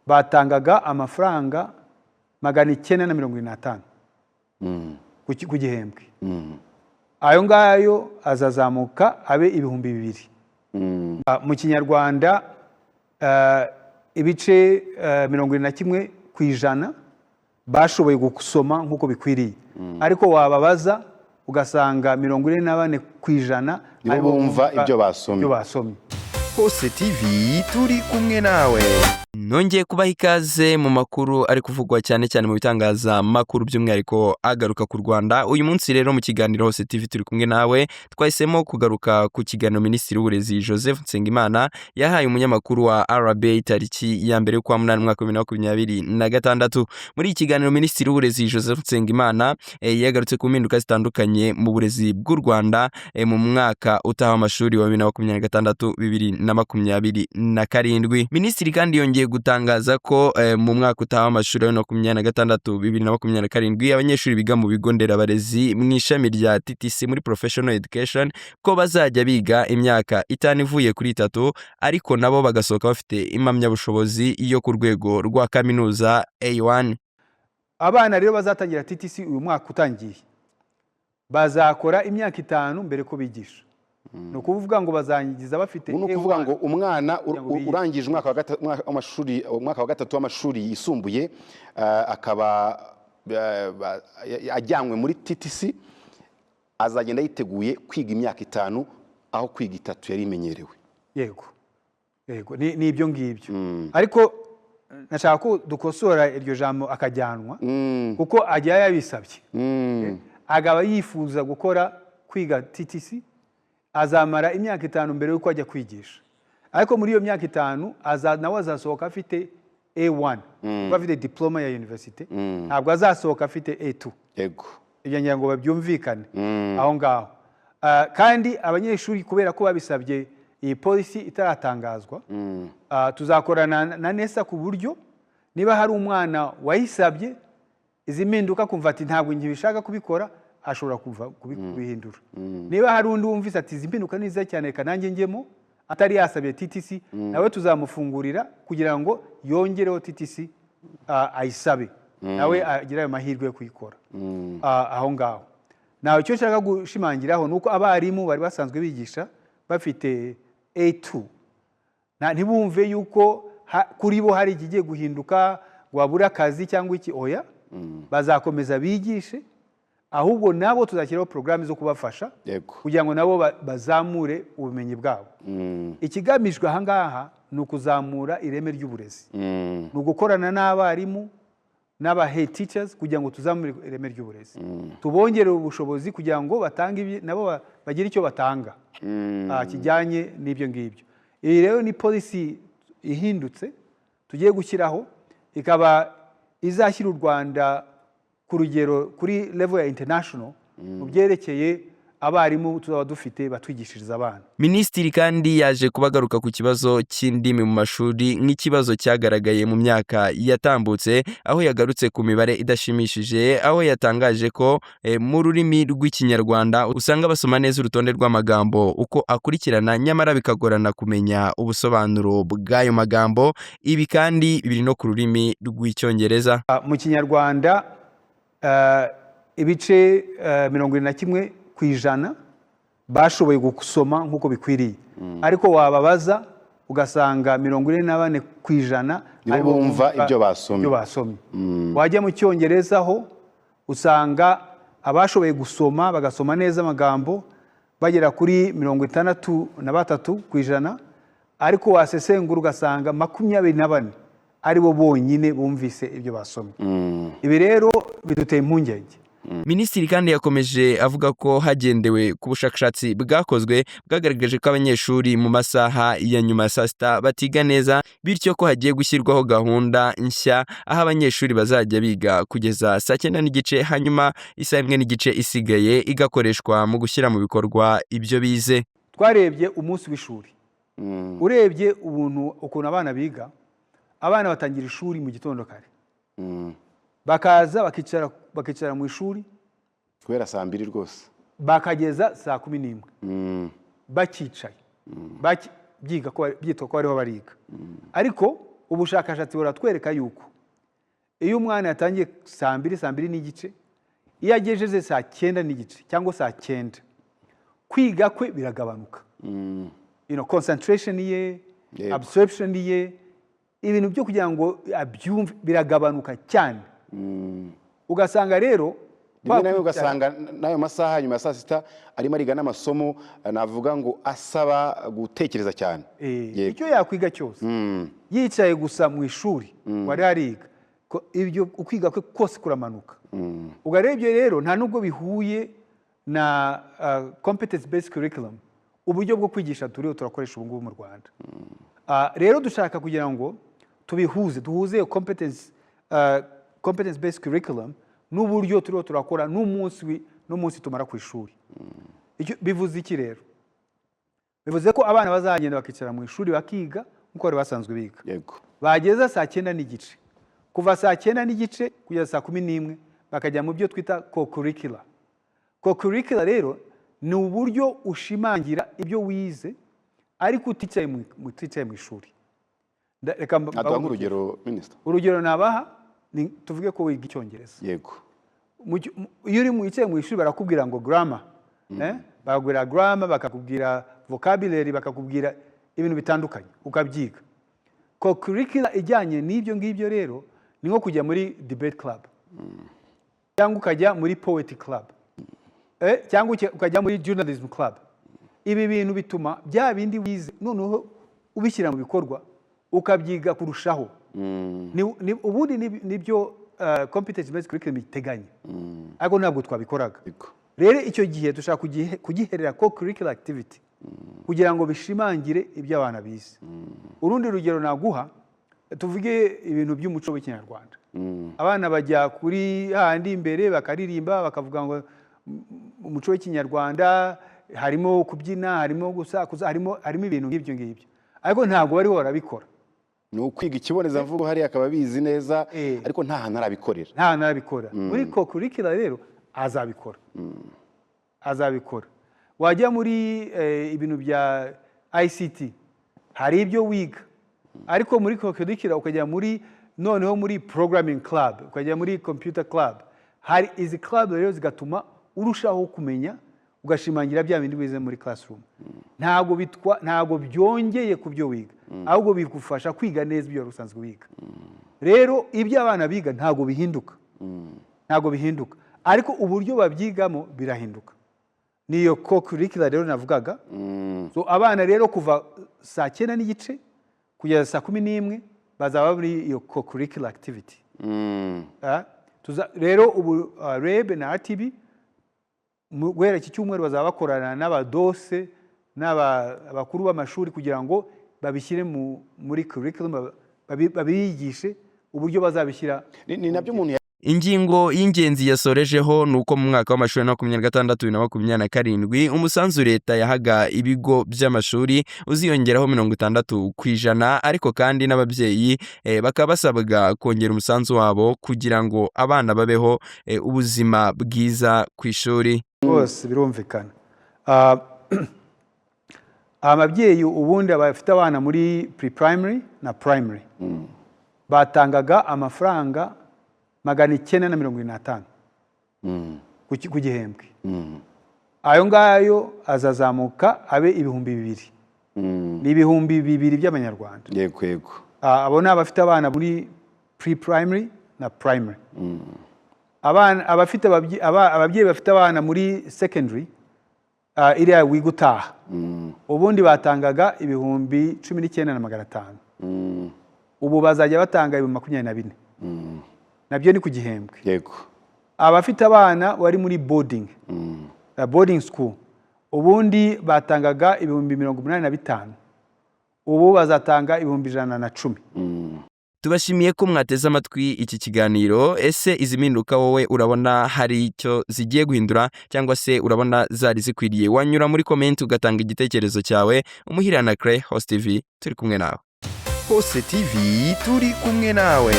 batangaga amafaranga 950 ku gihembwe. Ayo ngayo azazamuka abe 2,000. Mu Kinyarwanda ibice 21% bashoboye gusoma nkuko bikwiriye, ariko wababaza ugasanga 44% nibo bumva ibyo basomye. Hose TV turi kumwe nawe. Nongeye kubaha ikaze mu makuru ari kuvugwa cyane mu bitangaza makuru by'umwihariko agaruka ku Rwanda. Uyu munsi rero mu kiganiro Hose TV turi kumwe nawe twahisemo kugaruka ku kiganiro Minisitiri w'Uburezi Joseph Nsengimana yahaye umunyamakuru wa RBA tariki ya mbere kwa munani mwaka 2026. Muri iki kiganiro Minisitiri w'Uburezi Joseph Nsengimana yagarutse ku mpinduka zitandukanye mu burezi bw'u Rwanda mu mwaka utaha amashuri wa 2026-2027. Minisitiri kandi yongeye gutangaza ko mu mwaka utaha amashuri wa 2026-2027 abanyeshuri biga mu bigo nderabarezi mu ishami rya TTC muri Professional Education ko bazajya biga imyaka 5 ivuye kuri 3, ariko nabo bagasohoka bafite impamyabushobozi yo ku rwego rwa kaminuza A1. Abana rero bazatangira TTC uyu mwaka utangiye bazakora imyaka 5 mbere ko bigisha. No kuvuga ngo bazangiza bafite no kuvuga ngo umwana urangije umwaka wa gatatu w'amashuri yisumbuye akaba ajyanywe muri TTC azagenda yiteguye kwiga imyaka 5 aho kwiga 3 yari imenyerewe. Yego ni ibyo ngibyo. Ariko nashaka ko dukosora iryo jambo akajyanwa kuko ajya yabisabye. Agaba yifuza gukora kwiga TTC azamara imyaka 5 mbere yuko ajya kwigisha, ariko muri iyo myaka 5 nawe azasohoka afite A1 bafite diploma ya university, ntabwo azasohoka afite A2. Yego ibyo ngira ngo babyumvikane aho ngaho. Kandi abanyeshuri kubera ko babisabye iyi policy itaratangazwa, tuzakorana na NESA ku buryo niba hari umwana wayisabye izi mpinduka kumva ati ntabwo nkibishaka kubikora, ashobora kuva kubihindura. Niba hari undi wumvise ati izi mpinduka niza cyane reka nanjye ngemo atari yasabye TTC, nawe tuzamufungurira kugira ngo yongereho TTC ayisabe nawe agira ayo mahirwe yo kuyikora aho ngaho. Nawe icyo nshaka gushimangiraho nuko abarimu bari basanzwe bigisha bafite A2 ntibumve yuko kuri bo hari igiye guhinduka wabura akazi cyangwa iki. Oya, bazakomeza bigishe, ahubwo nabo tuzashyiraho programme zo kubafasha kugira ngo nabo bazamure ubumenyi bwabo. Ikigamijwe aha ngaha ni ukuzamura ireme ry'uburezi, ni ugukorana n'abarimu n'aba head teachers kugira ngo tuzamure ireme ry'uburezi, tubongere ubushobozi kugira ngo batange nabo bagire icyo batanga kijyanye n'ibyo ngibyo. Iyi rero ni policy ihindutse tugiye gushyiraho, ikaba izashyira u Rwanda ku rugero kuri level ya international mu byerekeye abarimu tuzaba dufite batwigishiriza abana. Minisitiri kandi yaje kubagaruka ku kibazo cy'indimi mu mashuri nk'ikibazo cyagaragaye mu myaka yatambutse, aho yagarutse ku mibare idashimishije, aho yatangaje ko mu rurimi rw'Ikinyarwanda usanga basoma neza urutonde rw'amagambo uko akurikirana, nyamara bikagorana kumenya ubusobanuro bw'ayo magambo. Ibi kandi biri no ku rurimi rw'Icyongereza. Mu Kinyarwanda ibice 21% bashoboye gusoma nkuko bikwiriye, ariko wababaza ugasanga 44% nibo bumva ibyo basomye. Wajya mu Cyongereza ho usanga abashoboye gusoma bagasoma neza amagambo bagera kuri 63%, ariko wasesengura ugasanga 24 aribo bonyine bumvise ibyo basomye. Ibi rero biduteye impungenge. Minisitiri kandi yakomeje avuga ko hagendewe ku bushakashatsi bwakozwe bwagaragaje ko abanyeshuri mu masaha ya nyuma ya saa sita batiga neza, bityo ko hagiye gushyirwaho gahunda nshya aho abanyeshuri bazajya biga kugeza saa 9:30, hanyuma isaha 1:30 isigaye igakoreshwa mu gushyira mu bikorwa ibyo bize. Twarebye umunsi w'ishuri, urebye ukuntu abana biga, abana batangira ishuri mu gitondo kare, bakaza bakicara mu ishuri kubera saa 2 rwose, bakageza saa 11 bakicaye, byiga ko byitwa ko ariho bariga. Ariko ubushakashatsi buratwereka yuko iyo umwana yatangiye saa mbiri n'igice, iyo agejeje saa 9 n'igice cyangwa saa 9, kwiga kwe biragabanuka. Concentration ye, absorption ye, ibintu byo kugira ngo abyumve biragabanuka cyane. Ugasanga rero nawe ugasanga nayo masaha nyuma ya saa 6 arimo ariga n'amasomo navuga ngo asaba gutekereza cyane. Icyo yakwiga cyose yicaye gusa mu ishuri wari ariga, ibyo ukwiga kwe kose kuramanuka. Ugarebye rero nta nubwo bihuye na competence based curriculum, uburyo bwo kwigisha turiho turakoresha ubu ngubu mu Rwanda. Rero dushaka kugira ngo duhuze competence based curriculum n'uburyo turiho turakora n'umunsi tumara ku ishuri. Bivuze iki rero? Bivuze ko abana bazagenda bakicara mu ishuri bakiga nkuko bari basanzwe biga. Yego. Bageza saa 9 n'igice. Kuva saa 9 n'igice kugeza saa 11 bakajya mu byo twita co-curricular. Co-curricular rero ni uburyo ushimangira ibyo wize ariko uticaye mu ishuri. Reka mbaho urugero, Minister. Urugero nabaha tuvuge ko wiga Icyongereza. Yego. Iyo uri mu ishuri barakubwira ngo grammar, bakubwira grammar, bakakubwira vocabulary, bakakubwira ibintu bitandukanye ukabyiga. Co-curricular ijyanye n'ibyo ngibyo rero ni nko kujya muri debate club, cyangwa ukajya muri poetry club, cyangwa ukajya muri journalism club. Ibi bintu bituma bya bindi wize noneho ubishyira mu bikorwa ukabyiga kurushaho. Ubundi nibyo competence based curriculum iteganya, ariko ntabwo twabikoraga. Rero icyo gihe dushaka kugiherera co-curricular activity kugira ngo bishimangire ibyo abana bize. Urundi rugero naguha, tuvuge ibintu by'umuco w'Ikinyarwanda. Abana bajya kuri handi imbere bakaririmba bakavuga ngo umuco w'Ikinyarwanda harimo kubyina, harimo gusakuza, harimo ibintu nk'ibyo ngibyo, ariko ntabwo bari barabikora. Ni ukwiga ikibonezamvugo hari akaba bizi neza, ariko nta hantu arabikora. Muri co-curricular rero azabikora. Wajya muri ibintu bya ICT hari ibyo wiga, ariko muri co-curricular ukajya noneho muri programming club, ukajya muri computer club. Hari izi club rero zigatuma urushaho kumenya, ugashimangira bya bindi wize muri classroom. Ntabwo byongeye ku byo wiga, ahubwo bigufasha kwiga neza ibyo rusanzwe wiga. Rero ibyo abana biga ntabwo bihinduka, ariko uburyo babyigamo birahinduka. Niyo co-curricular rero navugaga. So abana rero kuva saa 9 n'igice kugeza saa 11 bazaba muri iyo co-curricular activity. Rero ubu REB na RTB guhera iki cyumweru bazaba bakorana n'abadose n'abakuru b'amashuri kugira ngo babishyire muri curriculum, babiyigishe uburyo bazabishyira. Ni nabyo umuntu Ingingo y'ingenzi yasorejeho nuko mu mwaka w'amashuri 2026-2027 umusanzu leta yahaga ibigo by'amashuri uziyongeraho 60%, ariko kandi n'ababyeyi bakaba basabwa kongera umusanzu wabo kugira ngo abana babeho ubuzima bwiza ku ishuri. Bose birumvikana. Ababyeyi ubundi bafite abana muri pre-primary na primary batangaga amafaranga 950 ku gihembwe. Ayo ngayo azazamuka abe 2,000. Ni 2,000 by'Abanyarwanda. Yego. Abo ni abafite abana muri pre-primary na primary. Ababyeyi bafite abana muri secondary iriya wigutaha, ubundi batangaga 19,500. Ubu bazajya batanga 24,000. Nabyo ni ku gihembwe. Yego. Abafite abana wari muri boarding school, ubundi batangaga 85,000. Ubu bazatanga 110,000. Tubashimiye ko mwateze amatwi iki kiganiro. Ese izi mpinduka wowe urabona hari icyo zigiye guhindura cyangwa se urabona zari zikwiriye? Wanyura muri comment ugatanga igitekerezo cyawe. Umuhirana Clay, Host TV, turi kumwe nawe. Host TV, turi kumwe nawe.